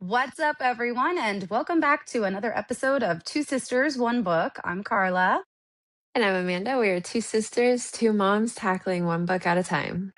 What's up, everyone, and welcome back to another episode of Two Sisters, One Book. I'm Karla. And I'm Amanda. We are two sisters, two moms tackling one book at a time.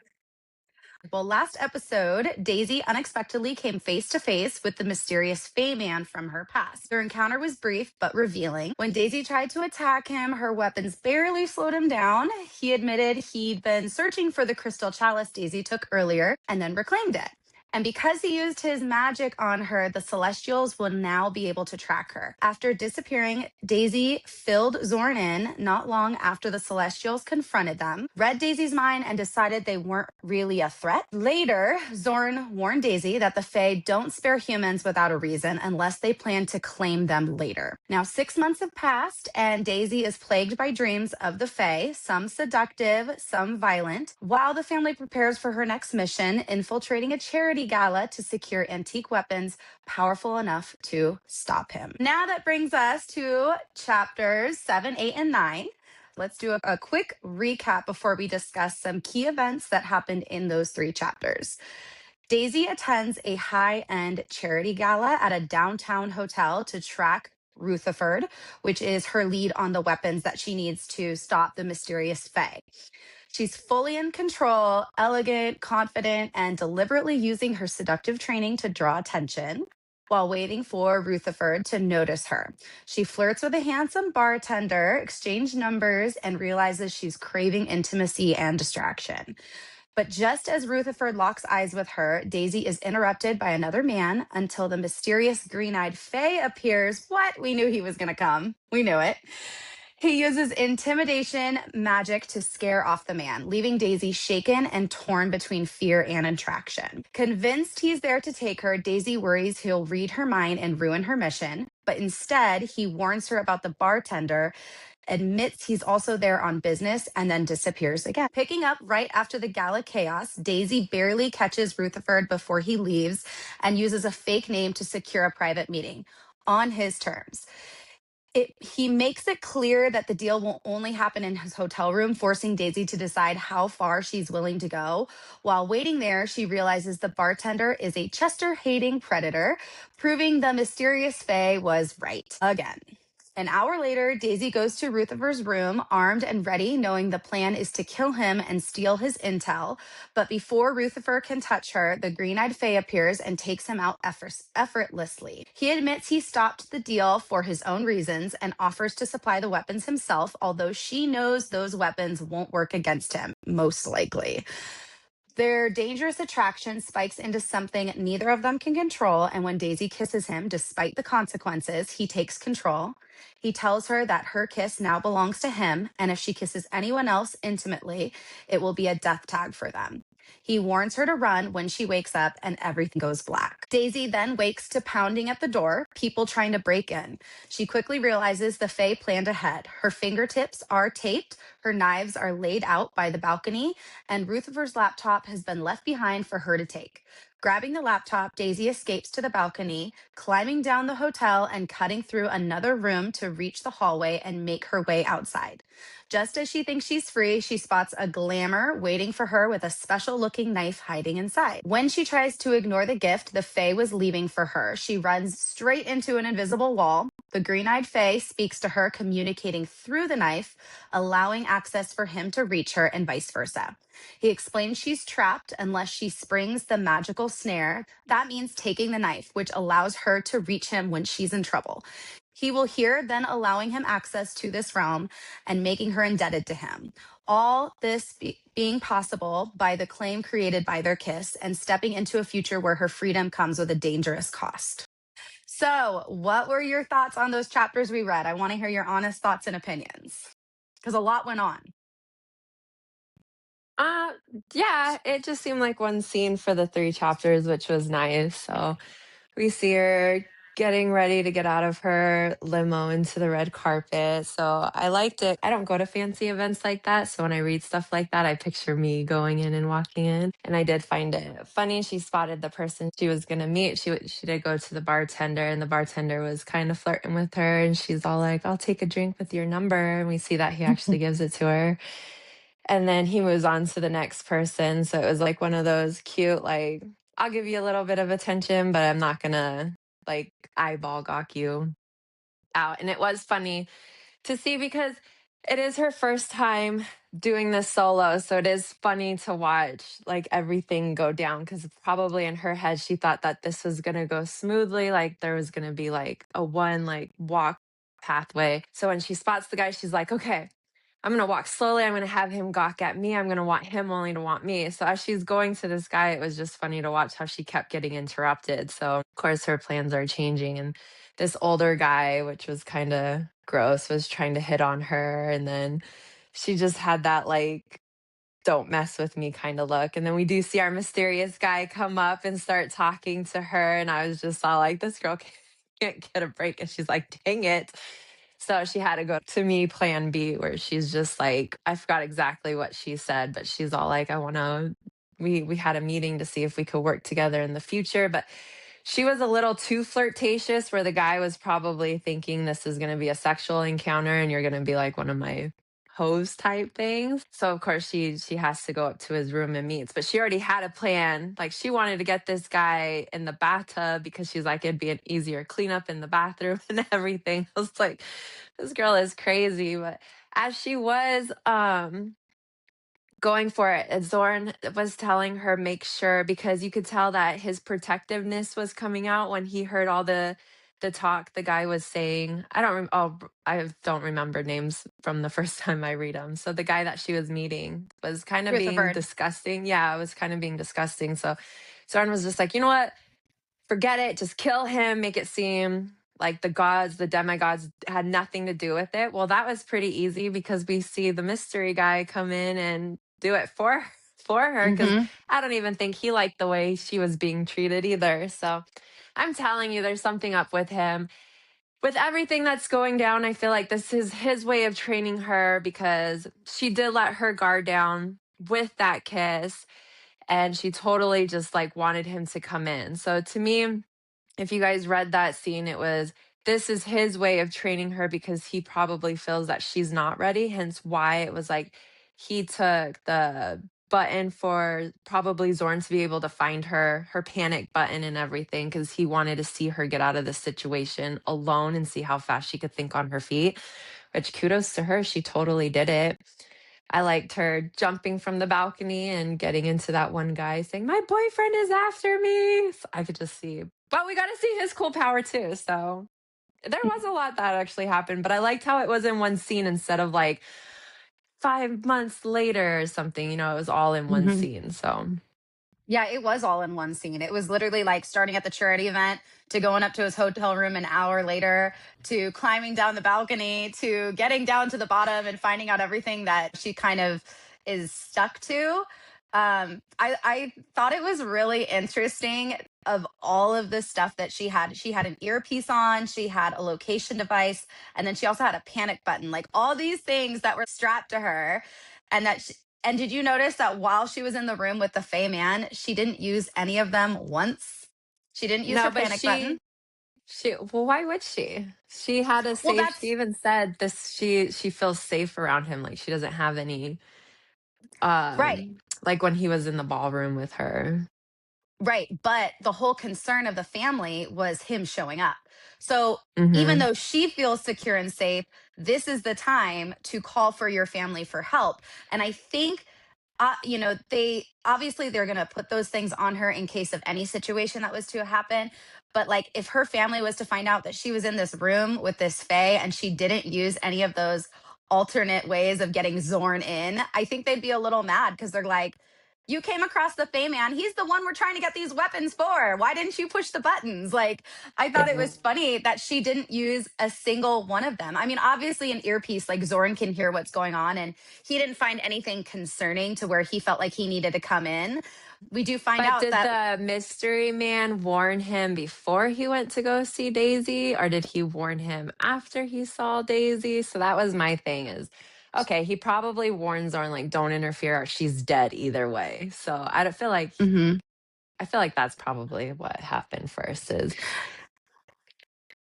Well, last episode, Daisy unexpectedly came face to face with the mysterious Fey man from her past. Their encounter was brief but revealing. When Daisy tried to attack him, her weapons barely slowed him down. He admitted he'd been searching for the crystal chalice Daisy took earlier and then reclaimed it. And because he used his magic on her, the Celestials will now be able to track her. After disappearing, Daisy filled Zorn in not long after the Celestials confronted them, read Daisy's mind, and decided they weren't really a threat. Later, Zorn warned Daisy that the Fae don't spare humans without a reason unless they plan to claim them later. Now, 6 months have passed, and Daisy is plagued by dreams of the Fae, some seductive, some violent, while the family prepares for her next mission, infiltrating a charity gala to secure antique weapons powerful enough to stop him. Now that brings us to chapters 7, 8, and 9. Let's do a quick recap before we discuss some key events that happened in those three chapters. Daisy attends a high-end charity gala at a downtown hotel to track Rutherford, which is her lead on the weapons that she needs to stop the mysterious Fae. She's fully in control, elegant, confident, and deliberately using her seductive training to draw attention while waiting for Rutherford to notice her. She flirts with a handsome bartender, exchange numbers, and realizes she's craving intimacy and distraction. But just as Rutherford locks eyes with her, Daisy is interrupted by another man until the mysterious green-eyed Fae appears. What? We knew he was going to come. We knew it. He uses intimidation magic to scare off the man, leaving Daisy shaken and torn between fear and attraction. Convinced he's there to take her, Daisy worries he'll read her mind and ruin her mission. But instead, he warns her about the bartender, admits he's also there on business, and then disappears again. Picking up right after the gala chaos, Daisy barely catches Rutherford before he leaves and uses a fake name to secure a private meeting on his terms. He makes it clear that the deal will only happen in his hotel room, forcing Daisy to decide how far she's willing to go. While waiting there, she realizes the bartender is a Chester-hating predator, proving the mysterious Fae was right again. An hour later, Daisy goes to Rutherford's room, armed and ready, knowing the plan is to kill him and steal his intel. But before Rutherford can touch her, the green-eyed Fae appears and takes him out effortlessly. He admits he stopped the deal for his own reasons and offers to supply the weapons himself, although she knows those weapons won't work against him, most likely. Their dangerous attraction spikes into something neither of them can control, and when Daisy kisses him, despite the consequences, he takes control. He tells her that her kiss now belongs to him, and if she kisses anyone else intimately, it will be a death tag for them. He warns her to run when she wakes up, and everything goes black. Daisy then wakes to pounding at the door, people trying to break in. She quickly realizes the Fae planned ahead. Her fingertips are taped, her knives are laid out by the balcony, and Rutherford's laptop has been left behind for her to take. Grabbing the laptop, Daisy escapes to the balcony, climbing down the hotel and cutting through another room to reach the hallway and make her way outside. Just as she thinks she's free, she spots a glamour waiting for her with a special-looking knife hiding inside. When she tries to ignore the gift, the Fae was leaving for her. She runs straight into an invisible wall. The green-eyed Fae speaks to her, communicating through the knife, allowing access for him to reach her and vice versa. He explains she's trapped unless she springs the magical snare. That means taking the knife, which allows her to reach him when she's in trouble. He will hear, then allowing him access to this realm and making her indebted to him. All this being possible by the claim created by their kiss and stepping into a future where her freedom comes with a dangerous cost. So, what were your thoughts on those chapters we read? I want to hear your honest thoughts and opinions because a lot went on. Uh, yeah, it just seemed like one scene for the three chapters, which was nice. So we see her getting ready to get out of her limo into the red carpet. So I liked it. I don't go to fancy events like that. So when I read stuff like that, I picture me going in and walking in. And I did find it funny. She spotted the person she was going to meet. She did go to the bartender, and the bartender was kind of flirting with her. And she's all like, I'll take a drink with your number. And we see that he actually gives it to her. And then he moves on to the next person. So it was like one of those cute, like, I'll give you a little bit of attention, but I'm not gonna like eyeball gawk you out. And it was funny to see because it is her first time doing this solo. So it is funny to watch like everything go down because probably in her head, she thought that this was going to go smoothly. Like there was going to be like a one like walk pathway. So when she spots the guy, she's like, okay, I'm going to walk slowly. I'm going to have him gawk at me. I'm going to want him only to want me. So as she's going to this guy, it was just funny to watch how she kept getting interrupted. So, of course, her plans are changing. And this older guy, which was kind of gross, was trying to hit on her. And then she just had that like, don't mess with me kind of look. And then we do see our mysterious guy come up and start talking to her. And I was just all like, this girl can't get a break. And she's like, dang it. So she had to go to me plan B, where she's just like, I forgot exactly what she said, but she's all like, I want to, we had a meeting to see if we could work together in the future. But she was a little too flirtatious, where the guy was probably thinking this is going to be a sexual encounter and you're going to be like one of my hoes type things. So of course she has to go up to his room and meets, but she already had a plan. Like she wanted to get this guy in the bathtub because she's like, it'd be an easier cleanup in the bathroom and everything. I was like, this girl is crazy. But as she was going for it, Zorn was telling her make sure, because you could tell that his protectiveness was coming out when he heard all the talk the guy was saying. I don't remember names from the first time I read them. So the guy that she was meeting was kind of being Rutherford. disgusting. Yeah, it was kind of being disgusting. So Zorn was just like, you know what? Forget it, just kill him, make it seem like the gods, the demigods had nothing to do with it. Well, that was pretty easy because we see the mystery guy come in and do it for her, cuz Hmm. I don't even think he liked the way she was being treated either. So, I'm telling you there's something up with him. With everything that's going down, I feel like this is his way of training her, because she did let her guard down with that kiss, and she totally just like wanted him to come in. So to me, if you guys read that scene, it was, this is his way of training her because he probably feels that she's not ready. Hence why it was like he took the button for probably Zorn to be able to find her panic button and everything, because he wanted to see her get out of this situation alone and see how fast she could think on her feet. Which kudos to her, she totally did it. I liked her jumping from the balcony and getting into that one guy saying, my boyfriend is after me. So I could just see. But we got to see his cool power too. So there was a lot that actually happened, but I liked how it was in one scene instead of like 5 months later or something. It was all in one Hmm. scene. So Yeah, it was all in one scene. It was literally like starting at the charity event to going up to his hotel room an hour later to climbing down the balcony to getting down to the bottom and finding out everything that she kind of is stuck to. I thought it was really interesting of all of the stuff that she had. She had an earpiece on, she had a location device, and then she also had a panic button. Like all these things that were strapped to her, and and did you notice that while she was in the room with the Fey man, she didn't use any of them once? She didn't use no, her but panic button. well, why would she? She had a Well, safe, she that's even said this, she feels safe around him. Like she doesn't have any, right. like when he was in the ballroom with her. Right. But the whole concern of the family was him showing up. So even Hmm. though she feels secure and safe, this is the time to call for your family for help. And I think they obviously they're going to put those things on her in case of any situation that was to happen. But like if her family was to find out that she was in this room with this Fae and she didn't use any of those alternate ways of getting Zorn in, I think they'd be a little mad because they're like, you came across the Fae man. He's the one we're trying to get these weapons for. Why didn't you push the buttons? Like, I thought it Yeah. was funny that she didn't use a single one of them. I mean, obviously, an earpiece, like Zorn can hear what's going on, and he didn't find anything concerning to where he felt like he needed to come in. We do find But out did that, the mystery man warn him before he went to go see Daisy, or did he warn him after he saw Daisy? So that was my thing is, okay, he probably warns Zorn like don't interfere or she's dead either way. So I don't feel like Mhm. I feel like that's probably what happened first is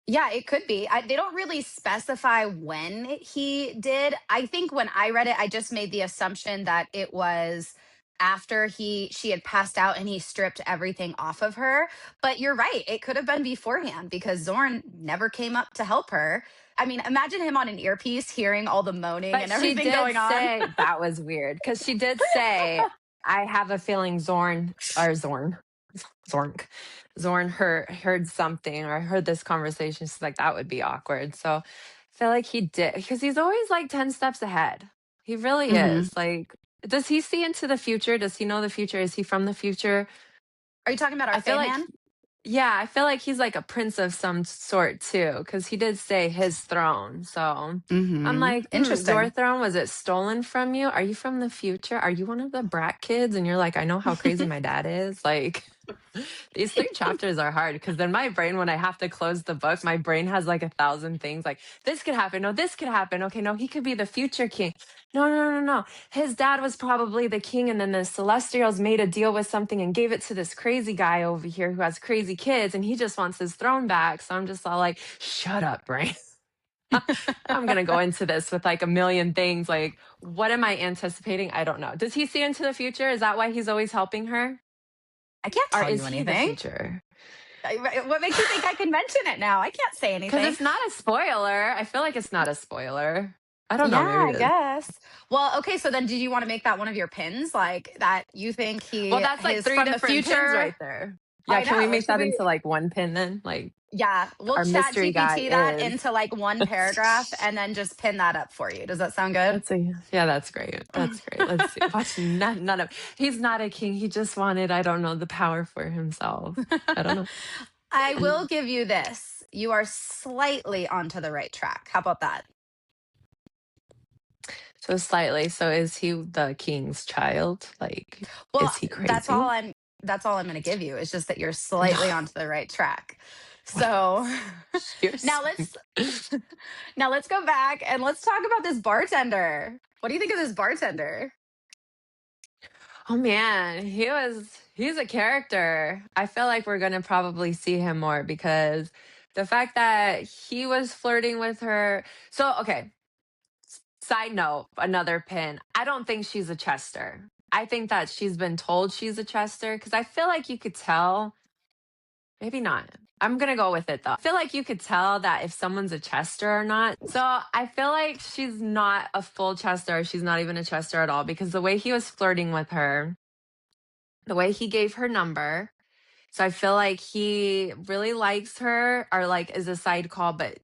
Yeah, it could be. They don't really specify when he did. I think when I read it, I just made the assumption that it was after she had passed out and he stripped everything off of her. But you're right, it could have been beforehand because Zorn never came up to help her. I mean, imagine him on an earpiece hearing all the moaning But and she everything did going on. say that was weird because she did say, I have a feeling Zorn, Zorn heard something or heard this conversation. She's like, that would be awkward. So I feel like he did because he's always like 10 steps ahead. He really Mhm. is. Like, does he see into the future? Does he know the future? Is he from the future? Are you talking about our I feel Fey like man? yeah, I feel like he's like a prince of some sort too, because he did say his throne. So I'm Mhm. like, your Interesting. throne, was it stolen from you? Are you from the future? Are you one of the brat kids? And you're like, I know how crazy my dad is. Like, these three chapters are hard because then my brain, when I have to close the book, my brain has like a thousand things like, this could happen. No, this could happen. Okay, no, he could be the future king. No, no, no, no. His dad was probably the king, and then the Celestials made a deal with something and gave it to this crazy guy over here who has crazy kids, and he just wants his throne back. So I'm just all like, shut up, brain. I'm going to go into this with like a million things. Like, what am I anticipating? I don't know. Does he see into the future? Is that why he's always helping her? I can't Or tell you is he the anything. future? What makes you think I can mention it now? I can't say Because anything. it's not a spoiler. I feel like it's not a spoiler. I don't know. Yeah, Maybe I it is. guess. Well, okay, so then did you want to make that one of your pins? Like that you think Well, he that's like his three from the different pins future? right there. Yeah, I can we know. make Should that we into like one pin then? Like yeah, we'll our chat mystery guy GPT that is. into like one paragraph and then just pin that up for you. Does that sound good? Let's see. Yeah, that's great. That's great. Let's see. Watch none of. He's not a king. He just wanted, I don't know, the power for himself. I don't know. I will give you this. You are slightly onto the right track. How about that? So slightly. So is he the king's child? Like, Well, is he that's crazy? all I'm going to give you. It's just that you're slightly onto the right track. So You're now so let's now let's go back and let's talk about this bartender. What do you think of this bartender? Oh man, he's a character. I feel like we're gonna probably see him more because the fact that he was flirting with her. So okay, side note, another pin. I don't think she's a Chester. I think that she's been told she's a Chester because I feel like you could tell. Maybe not. I'm gonna go with it though. I feel like you could tell that if someone's a Chester or not. So I feel like she's not a full Chester. She's not even a Chester at all because the way he was flirting with her, the way he gave her number. So I feel like he really likes her or like is a side call, but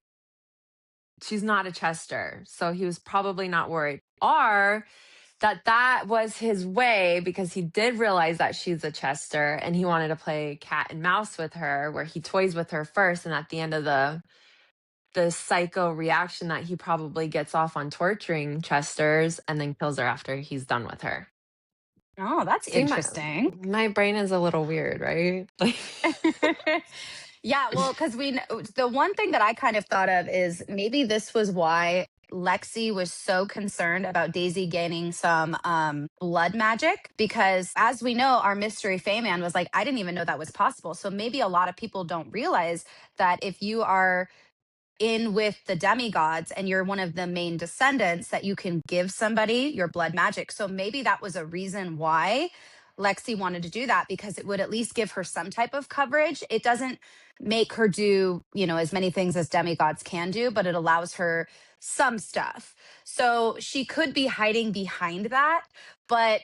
she's not a Chester. So he was probably not worried. Or that was his way because he did realize that she's a Chester and he wanted to play cat and mouse with her where he toys with her first and at the end of the psycho reaction that he probably gets off on torturing Chesters and then kills her after he's done with her. Oh, that's See, interesting. my brain is a little weird, right? Like Yeah, well, because we the one thing that I kind of thought of is maybe this was why Lexi was so concerned about Daisy gaining some blood magic because as we know, our mystery Feyman was like, I didn't even know that was possible. So maybe a lot of people don't realize that if you are in with the demigods and you're one of the main descendants that you can give somebody your blood magic. So maybe that was a reason why Lexi wanted to do that because it would at least give her some type of coverage. It doesn't make her do, as many things as demigods can do, but it allows her some stuff. So she could be hiding behind that, but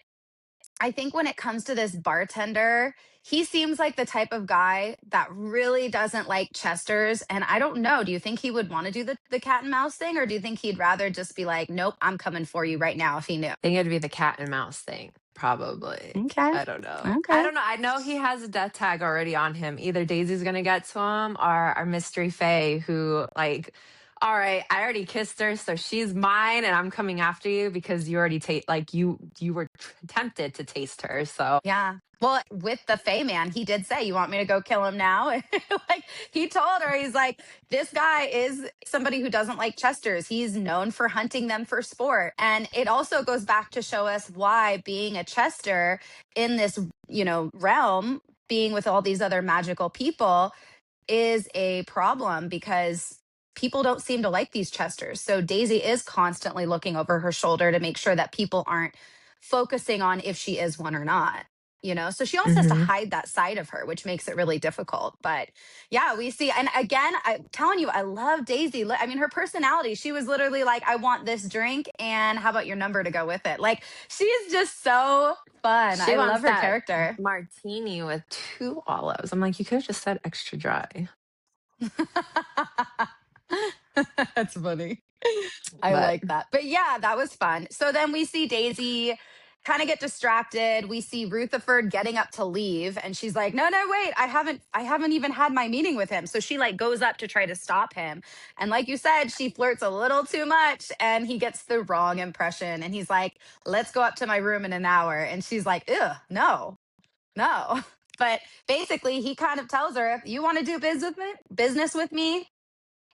I think when it comes to this bartender, he seems like the type of guy that really doesn't like Chester's. And I don't know, do you think he would want to do the cat and mouse thing? Or do you think he'd rather just be like, nope, I'm coming for you right now if he knew? think it'd be the cat and mouse thing, probably. Okay. I don't know. I Okay. don't know. I know he has a death tag already on him. Either Daisy's gonna get to him or our mystery Fae who like, all right, I already kissed her, so she's mine and I'm coming after you because you already like you were tempted to taste her. So Yeah. Well, with the Fey man, he did say, you want me to go kill him now? Like he told her, he's like, this guy is somebody who doesn't like Chesters. He's known for hunting them for sport. And it also goes back to show us why being a Chester in this, realm, being with all these other magical people is a problem because people don't seem to like these Chesters. So Daisy is constantly looking over her shoulder to make sure that people aren't focusing on if she is one or not. So she almost has to Mhm. hide that side of her, which makes it really difficult. But yeah, we see, and again, I'm telling you, I love Daisy. I mean, her personality, she was literally like, I want this drink, and how about your number to go with it? Like, she is just so fun. She I wants love her that character. martini with 2 olives. I'm like, "You could've just said extra dry." That's funny. I But like that. But yeah, that was fun. So then we see Daisy kind of get distracted. We see Rutherford getting up to leave, and she's like, "No, no, wait. I haven't even had my meeting with him." So she like goes up to try to stop him. And like you said, she flirts a little too much, and he gets the wrong impression, and he's like, "Let's go up to my room in an hour." And she's like, "Ugh, no. No." But basically, he kind of tells her, "If you want to do business with me,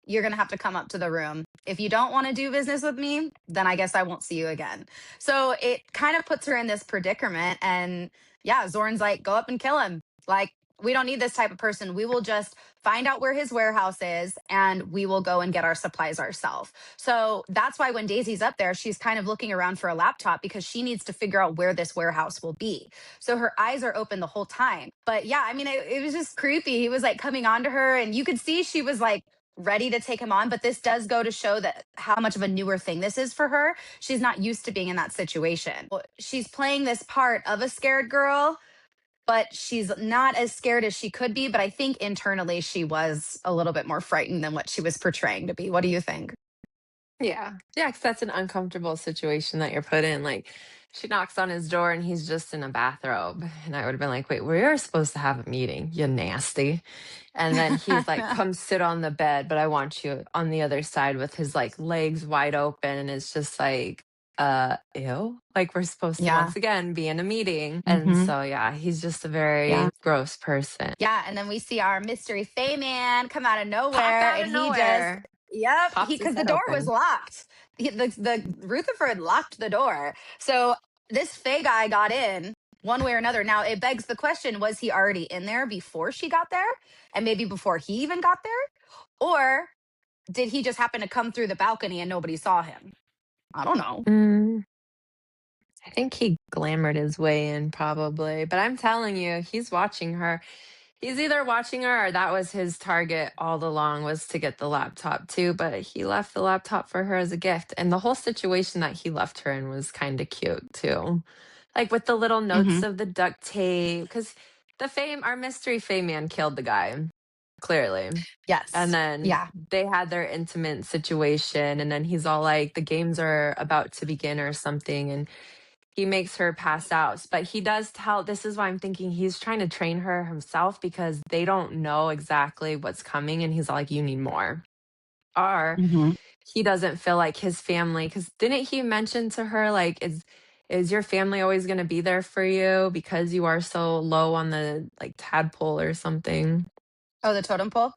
you're going to have to come up to the room. If you don't want to do business with me, then I guess I won't see you again." So it kind of puts her in this predicament. And yeah, Zorn's like, "Go up and kill him. Like, we don't need this type of person. We will just find out where his warehouse is, and we will go and get our supplies ourselves." So that's why when Daisy's up there, she's kind of looking around for a laptop because she needs to figure out where this warehouse will be. So her eyes are open the whole time. But yeah, I mean, it was just creepy. He was like coming on to her, and you could see she was like ready to take him on. But this does go to show that how much of a newer thing this is for her. She's not used to being in that situation. She's playing this part of a scared girl, but she's not as scared as she could be. But I think internally she was a little bit more frightened than what she was portraying to be. What do you think? yeah. Yeah, because that's an uncomfortable situation that you're put in, like, she knocks on his door and he's just in a bathrobe, and I would've been like, "Wait, we are supposed to have a meeting, you nasty." And then he's like, "Come sit on the bed, but I want you on the other side," with his, like, legs wide open, and it's just like, ew? Like, we're supposed to Yeah. once again be in a meeting, and Hmm. so, yeah, he's just a Yeah. very gross person. Yeah, and then we see our mystery Fey man come out of Popped nowhere, out and of he just, nowhere, yep, pops he his because the head door was open. locked. The Rutherford locked the door, so this Fey guy got in one way or another. Now it begs the question: was he already in there before she got there, and maybe before he even got there, or did he just happen to come through the balcony and nobody saw him? I don't know. Mm. I think he glamoured his way in probably, but I'm telling you, he's watching her. He's either watching her or that was his target all along was to get the laptop too, but he left the laptop for her as a gift. And the whole situation that he left her in was kind of cute too. Like with the little Hmm. notes of the duct tape, because our mystery fame man killed the guy, clearly. And Yes. then Yeah. they had their intimate situation, and then he's all like, the games are about to begin or something. And he makes her pass out, but he does tell this is why I'm thinking he's trying to train her himself because they don't know exactly what's coming, and he's like, "You need more." Or Hmm. he doesn't feel like his family, because didn't he mention to her, like, "Is your family always gonna be there for you because you are so low on the, like, tadpole or something?" Oh, the totem pole.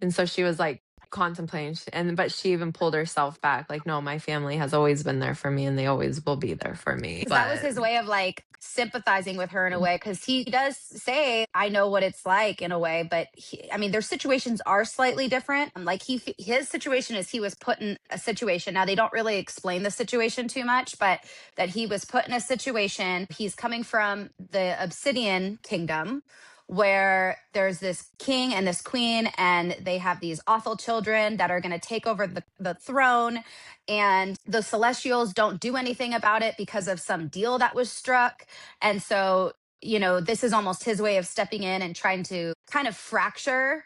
And so she was, like, contemplating, but she even pulled herself back, like, "No, my family has always been there for me, and they always will be there for me." Because that was But his way of like sympathizing with her in a way. Because he does say, "I know what it's like" in a way, but I mean, their situations are slightly different. Like his situation is he was put in a situation. Now they don't really explain the situation too much, but that he was put in a situation. He's coming from the Obsidian Kingdom, where there's this king and this queen, and they have these awful children that are going to take over the throne, and the Celestials don't do anything about it because of some deal that was struck. And so, this is almost his way of stepping in and trying to kind of fracture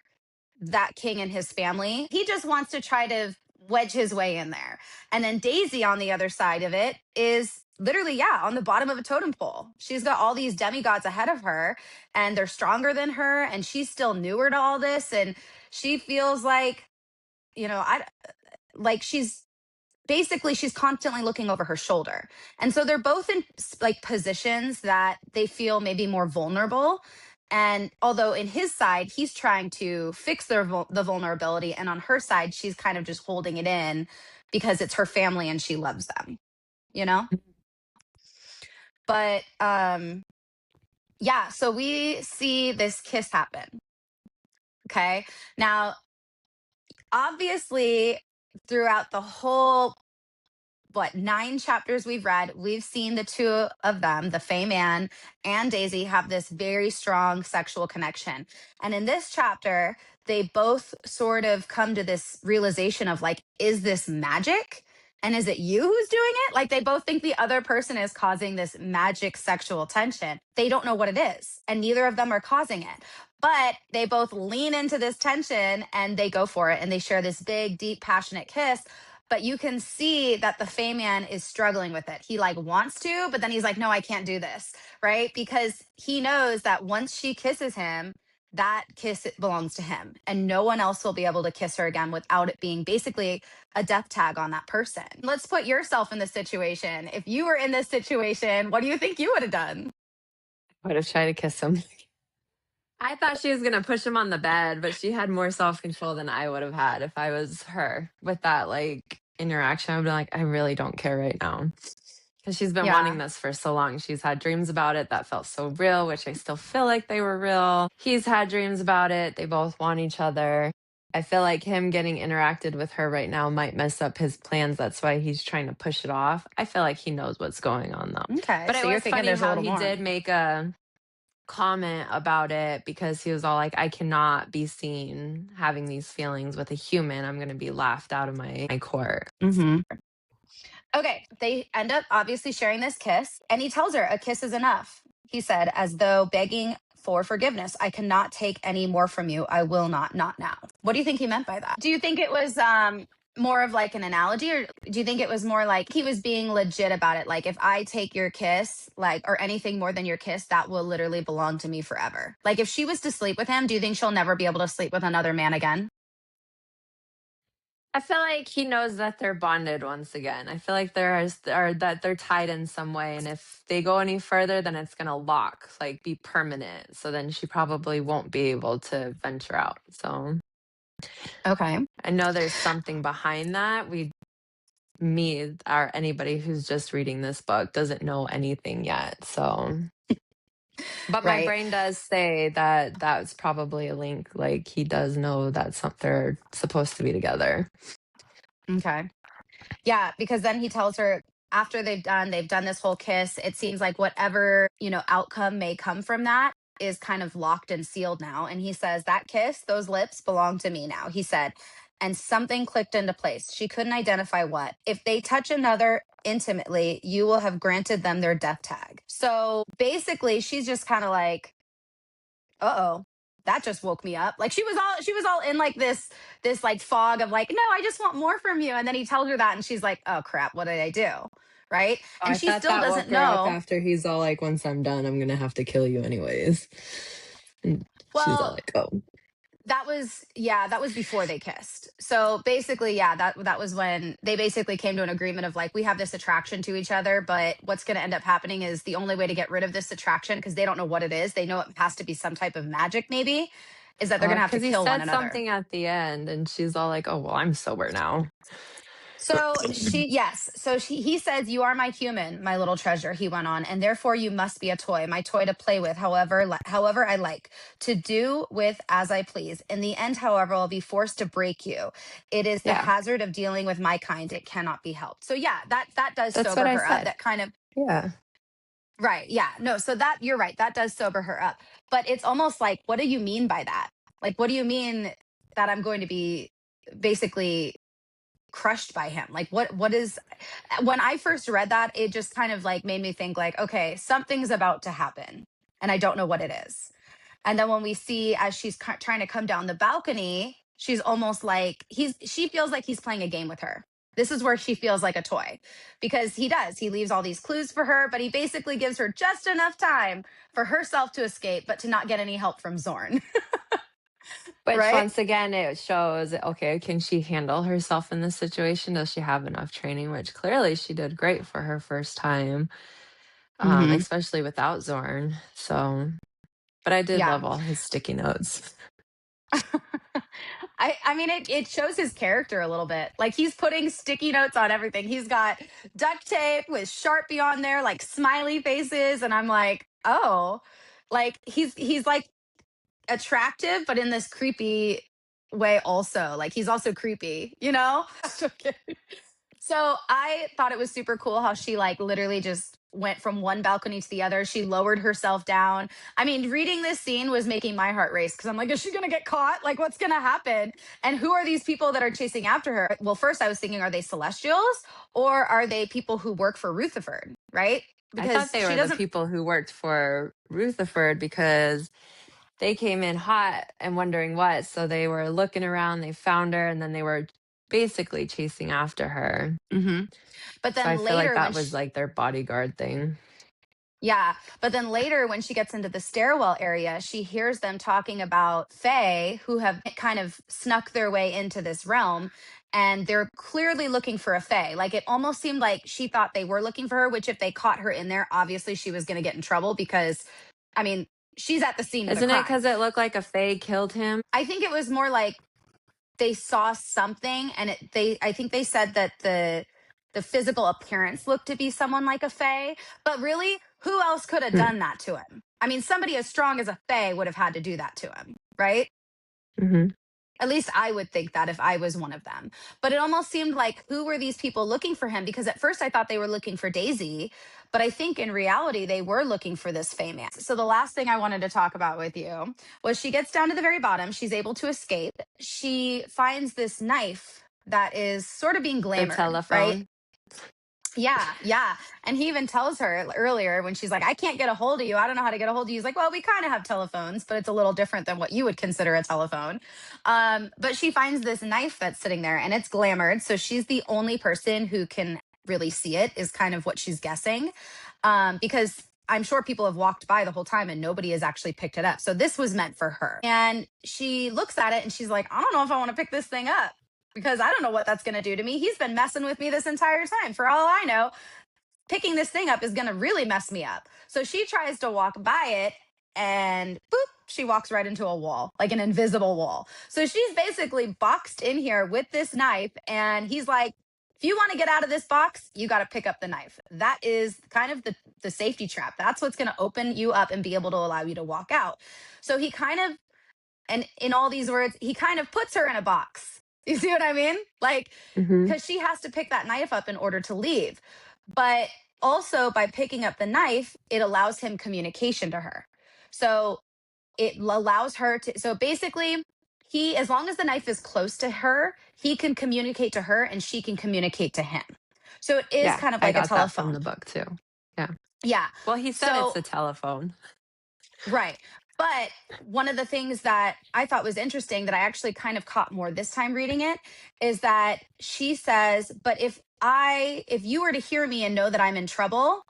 that king and his family. He just wants to try to wedge his way in there. And then Daisy on the other side of it is literally, yeah, on the bottom of a totem pole. She's got all these demigods ahead of her, and they're stronger than her, and she's still newer to all this. And she feels like, I like she's constantly looking over her shoulder. And so they're both in like positions that they feel maybe more vulnerable. And although in his side he's trying to fix the vulnerability, and on her side she's kind of just holding it in because it's her family and she loves them you know but yeah, so we see this kiss happen. Okay, now obviously throughout the whole what, 9 chapters we've read, we've seen the two of them, the Fey man and Daisy, have this very strong sexual connection. And in this chapter, they both sort of come to this realization of like, is this magic? And is it you who's doing it? Like they both think the other person is causing this magic sexual tension. They don't know what it is, and neither of them are causing it. But they both lean into this tension and they go for it and they share this big, deep, passionate kiss. But you can see that the Fey man is struggling with it. He like wants to, but then he's like, no, I can't do this. Right. Because he knows that once she kisses him, that kiss belongs to him and no one else will be able to kiss her again without it being basically a death tag on that person. Let's put yourself in this situation. If you were in this situation, what do you think you would have done? Would have tried to kiss him. I thought she was gonna push him on the bed, but she had more self control than I would have had if I was her with that like interaction. I would be like, I really don't care right now. Because she's been wanting Yeah. this for so long. She's had dreams about it that felt so real, which I still feel like they were real. He's had dreams about it. They both want each other. I feel like him getting interacted with her right now might mess up his plans. That's why he's trying to push it off. I feel like he knows what's going on though. Okay. But it So you're was thinking funny there's a how little he more. did make a comment about it because he was all like, I cannot be seen having these feelings with a human. I'm going to be laughed out of my court. Hmm. Okay, they end up obviously sharing this kiss, and he tells her a kiss is enough. He said, as though begging for forgiveness. I cannot take any more from you. I will not now. What do you think he meant by that? Do you think it was more of like an analogy, or do you think it was more like he was being legit about it? Like, if I take your kiss, like, or anything more than your kiss, that will literally belong to me forever. Like, if she was to sleep with him, do you think she'll never be able to sleep with another man again? I feel like he knows that they're bonded once again. I feel like or that they're tied in some way, and if they go any further, then it's gonna lock, like be permanent. So then she probably won't be able to venture out. So Okay. I know there's something behind that. Me, or anybody who's just reading this book doesn't know anything yet. So, but my Right. brain does say that that's probably a link. Like he does know that they're supposed to be together. Okay. Yeah, because then he tells her after they've done this whole kiss, it seems like whatever, outcome may come from that is kind of locked and sealed now. And he says, that kiss, those lips belong to me now. He said, and something clicked into place. She couldn't identify what. If they touch another intimately, you will have granted them their death tag. So basically, she's just kind of like, uh-oh, that just woke me up. Like she was all in like this like fog of like, no, I just want more from you. And then he tells her that and she's like, oh crap, what did I do? Right. Oh, And I she thought still that doesn't woke her up know. after he's all like, once I'm done, I'm gonna have to kill you anyways. And she's all Well, like, oh, that was before they kissed. So basically, yeah, that was when they basically came to an agreement of like, we have this attraction to each other, but what's going to end up happening is the only way to get rid of this attraction, because they don't know what it is, they know it has to be some type of magic maybe, is that they're going to have to because he kill one said another. something at the end, and she's all like, oh, well, I'm sober now. He says, you are my human, my little treasure, he went on, and therefore you must be a toy, my toy to play with, however I like, to do with as I please. In the end, however, I'll be forced to break you. It is the Yeah, hazard of dealing with my kind. It cannot be helped. So yeah, that does that's what sober I her up. said. That kind of Yeah. right. Yeah. No, so that you're right. That does sober her up. But it's almost like, what do you mean by that? Like, what do you mean that I'm going to be basically crushed by him? Like what is when I first read that, it just kind of like made me think like, okay, something's about to happen and I don't know what it is. And then when we see as she's trying to come down the balcony, she's almost like she feels like he's playing a game with her. This is where she feels like a toy, because he leaves all these clues for her, but he basically gives her just enough time for herself to escape but to not get any help from Zorn. Which Right. once again, it shows, okay, can she handle herself in this situation? Does she have enough training? Which clearly she did great for her first time, Hmm. especially without Zorn. So, but I did Yeah. love all his sticky notes. I mean, it shows his character a little bit. Like he's putting sticky notes on everything. He's got duct tape with Sharpie on there, like smiley faces, and I'm like, oh, like he's like attractive, but in this creepy way also. Like he's also creepy, you know? Okay. So I thought it was super cool how she like literally just went from one balcony to the other. She lowered herself down. I mean, reading this scene was making my heart race because I'm like, is she going to get caught? Like, what's going to happen? And who are these people that are chasing after her? Well, first I was thinking, are they celestials or are they people who work for Rutherford? Right? I thought Because they she were the doesn't. people who worked for Rutherford because they came in hot and wondering what. So they were looking around, they found her, and then they were basically chasing after her. Mhm. But So I then feel like later when that was she, like their bodyguard thing. yeah, but then later when she gets into the stairwell area, she hears them talking about Fae who have kind of snuck their way into this realm and they're clearly looking for a Fae. Like it almost seemed like she thought they were looking for her, which if they caught her in there, obviously she was going to get in trouble because I mean, she's at the scene of the Isn't it crime. because it looked like a Fae killed him? I think it was more like they saw something and they I think they said that the physical appearance looked to be someone like a fae, but really who else could have done that to him? I mean, somebody as strong as a fae would have had to do that to him, right? Mm-hmm. At least I would think that if I was one of them. But it almost seemed like who were these people looking for him? Because at first I thought they were looking for Daisy, but I think in reality they were looking for this Fey man. So the last thing I wanted to talk about with you was she gets down to the very bottom. She's able to escape. She finds this knife that is sort of being The glamored, right? telephone. Yeah, yeah. And he even tells her earlier when she's like, I can't get a hold of you. I don't know how to get a hold of you. He's like, well, we kind of have telephones, but it's a little different than what you would consider a telephone. But she finds this knife that's sitting there and it's glamored. So she's the only person who can really see it, is kind of what she's guessing. Because I'm sure people have walked by the whole time and nobody has actually picked it up. So this was meant for her. And she looks at it and she's like, I don't know if I want to pick this thing up because I don't know what that's going to do to me. He's been messing with me this entire time. For all I know, picking this thing up is going to really mess me up. So she tries to walk by it and boop, she walks right into a wall, like an invisible wall. So she's basically boxed in here with this knife. And he's like, if you want to get out of this box, you got to pick up the knife. That is kind of the safety trap. That's what's going to open you up and be able to allow you to walk out. So he kind of, and in all these words, he kind of puts her in a box. You see what I mean? Like, Mm-hmm. because she has to pick that knife up in order to leave. But also, by picking up the knife, it allows him communication to her. So it allows her to, so basically, he, as long as the knife is close to her, he can communicate to her and she can communicate to him. So it is Yeah, kind of I like a got that from telephone. the book too. Yeah. Yeah. Well, he said it's So a telephone. right. But one of the things that I thought was interesting that I actually kind of caught more this time reading it is that she says, but if you were to hear me and know that I'm in trouble,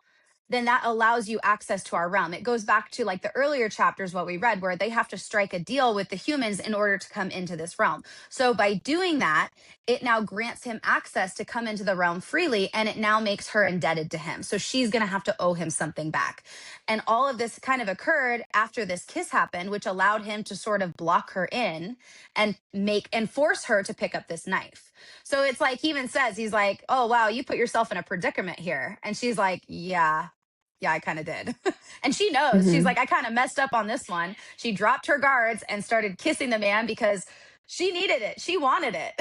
then that allows you access to our realm. It goes back to like the earlier chapters, what we read, where they have to strike a deal with the humans in order to come into this realm. So by doing that, it now grants him access to come into the realm freely, and it now makes her indebted to him. So she's going to have to owe him something back. And all of this kind of occurred after this kiss happened, which allowed him to sort of block her in and make and force her to pick up this knife. So it's like he even says, he's like, oh, wow, you put yourself in a predicament here. And she's like, yeah, I kind of did. And she knows. She's Mm-hmm. like, I kind of messed up on this one. She dropped her guards and started kissing the man because she needed it. She wanted it.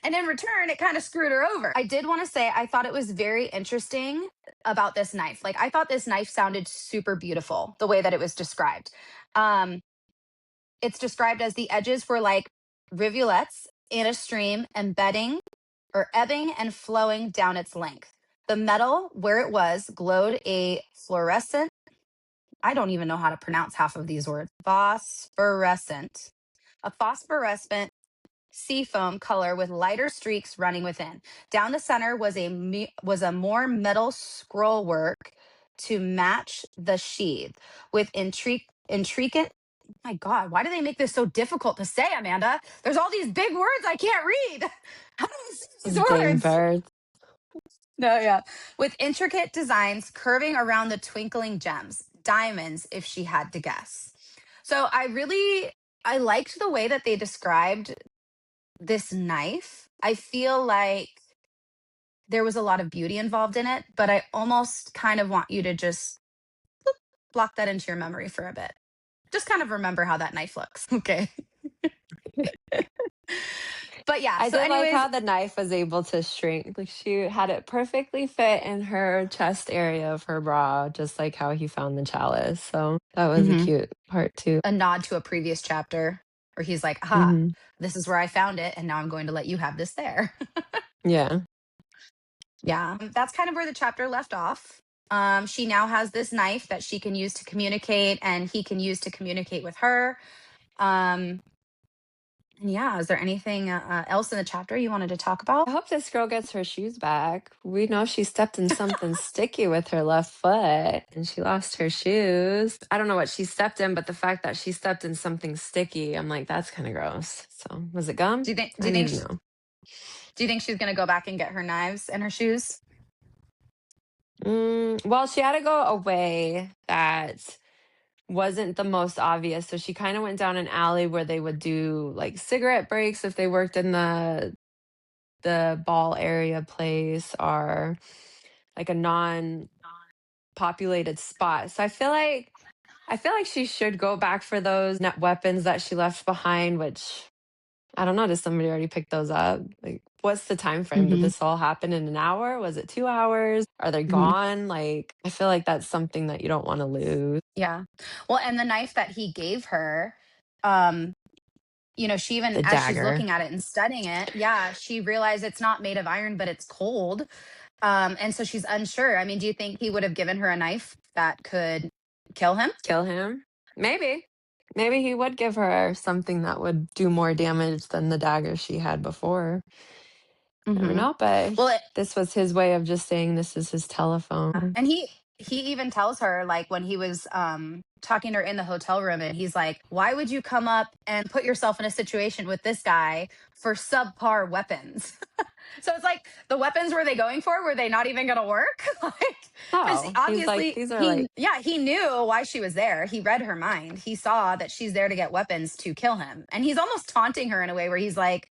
And in return, it kind of screwed her over. I did want to say, I thought it was very interesting about this knife. Like, I thought this knife sounded super beautiful the way that it was described. Um, it's described as the edges were like rivulets in a stream embedding or ebbing and flowing down its length. The metal where it was glowed a fluorescent, I don't even know how to pronounce half of these words, a phosphorescent seafoam color with lighter streaks running within. Down the center was a more metal scroll work to match the sheath with intricate. My God, why do they make this so difficult to say, Amanda? There's all these big words I can't read. How do I say these Big words? bird. No, yeah. With intricate designs curving around the twinkling gems, diamonds, if she had to guess. So I liked the way that they described this knife. I feel like there was a lot of beauty involved in it, but I almost kind of want you to just block that into your memory for a bit. Just kind of remember how that knife looks. Okay. But yeah, I so did like anyways, how the knife was able to shrink. Like she had it perfectly fit in her chest area of her bra, just like how he found the chalice. So that was a mhm, cute part too. a nod to a previous chapter where he's like, "Aha, Hmm. this is where I found it, and now I'm going to let you have this there." Yeah. Yeah, that's kind of where the chapter left off. She now has this knife that she can use to communicate, and he can use to communicate with her. Um, and yeah, is there anything else in the chapter you wanted to talk about? I hope this girl gets her shoes back. We know she stepped in something sticky with her left foot and she lost her shoes. I don't know what she stepped in, but the fact that she stepped in something sticky, I'm like, that's kind of gross. So, was it gum? Do you think? Do I you need think? to know. Do you think she's gonna go back and get her knives and her shoes? Well, she had to go away that wasn't the most obvious. So she kind of went down an alley where they would do like cigarette breaks if they worked in the ball area place or like a non populated spot. So I feel like she should go back for those weapons that she left behind, which I don't know. Does somebody already pick those up? Like, what's the time frame? Did Hmm. this all happen in an hour? Was it 2 hours? Are they Hmm. gone? Like, I feel like that's something that you don't want to lose. Yeah. Well, and the knife that he gave her, um, she even The as she's dagger. looking at it and studying it, yeah, she realized it's not made of iron, but it's cold. And so she's unsure. I mean, do you think he would have given her a knife that could kill him? Kill him? Maybe. Maybe he would give her something that would do more damage than the dagger she had before. Never Hmm. know, but Well, this was his way of just saying this is his telephone. and he even tells her, like, when he was talking to her in the hotel room, and he's like, "Why would you come up and put yourself in a situation with this guy for subpar weapons?" So it's like, the weapons were they going for? Were they not even going to work? Like, because Oh, he's like, obviously these are like, he knew why she was there. He read her mind. He saw that she's there to get weapons to kill him, and he's almost taunting her in a way where he's like,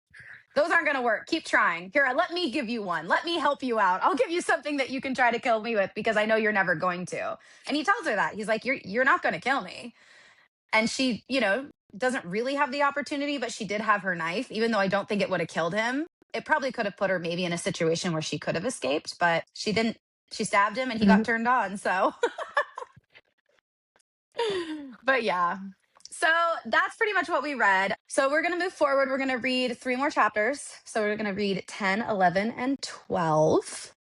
"Those aren't going to work. Keep trying. Here, let me give you one. Let me help you out. I'll give you something that you can try to kill me with because I know you're never going to." And he tells her that. He's like, "You're not going to kill me." And she, doesn't really have the opportunity, but she did have her knife, even though I don't think it would have killed him. It probably could have put her maybe in a situation where she could have escaped, but she didn't. She stabbed him and he got mhm. turned on. So, but yeah. So that's pretty much what we read. So we're going to move forward. We're going to read three more chapters. So we're going to read 10, 11, and 12.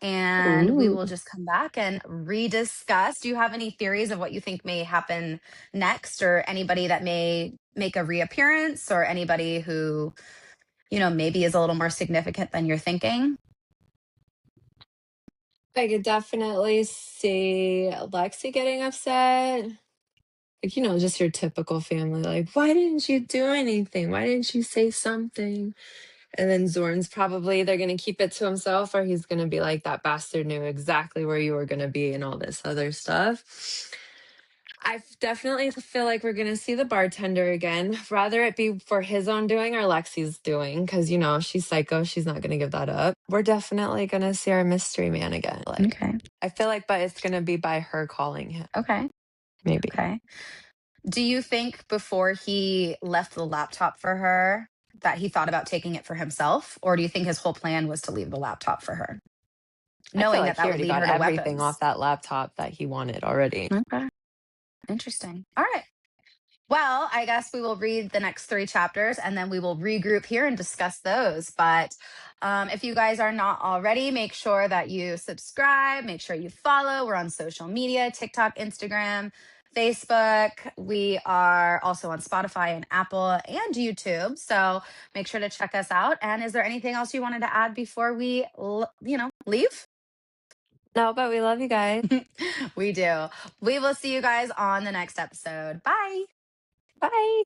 And we Ooh. will just come back and rediscuss. Do you have any theories of what you think may happen next, or anybody that may make a reappearance, or anybody who, maybe is a little more significant than you're thinking? I could definitely see Lexi getting upset. Like, just your typical family. Like, why didn't you do anything? Why didn't you say something? And then Zorn's probably either going to keep it to himself or he's going to be like, that bastard knew exactly where you were going to be and all this other stuff. Definitely feel like we're going to see the bartender again. Rather it be for his own doing or Lexi's doing, because, she's psycho. She's not going to give that up. We're definitely going to see our mystery man again. Like, Okay. I feel like, but it's going to be by her calling him, Okay. maybe. Okay. Do you think before he left the laptop for her that he thought about taking it for himself? Or do you think his whole plan was to leave the laptop for her, I feel knowing that like he that would already lead got her to everything off weapons? that laptop that he wanted already. Okay. Interesting. All right. Well, I guess we will read the next three chapters and then we will regroup here and discuss those. But if you guys are not already, make sure that you subscribe, make sure you follow. We're on social media: TikTok, Instagram, Facebook. We are also on Spotify and Apple and YouTube. So make sure to check us out. And is there anything else you wanted to add before we, leave? No, but we love you guys. We do. We will see you guys on the next episode. Bye. Bye.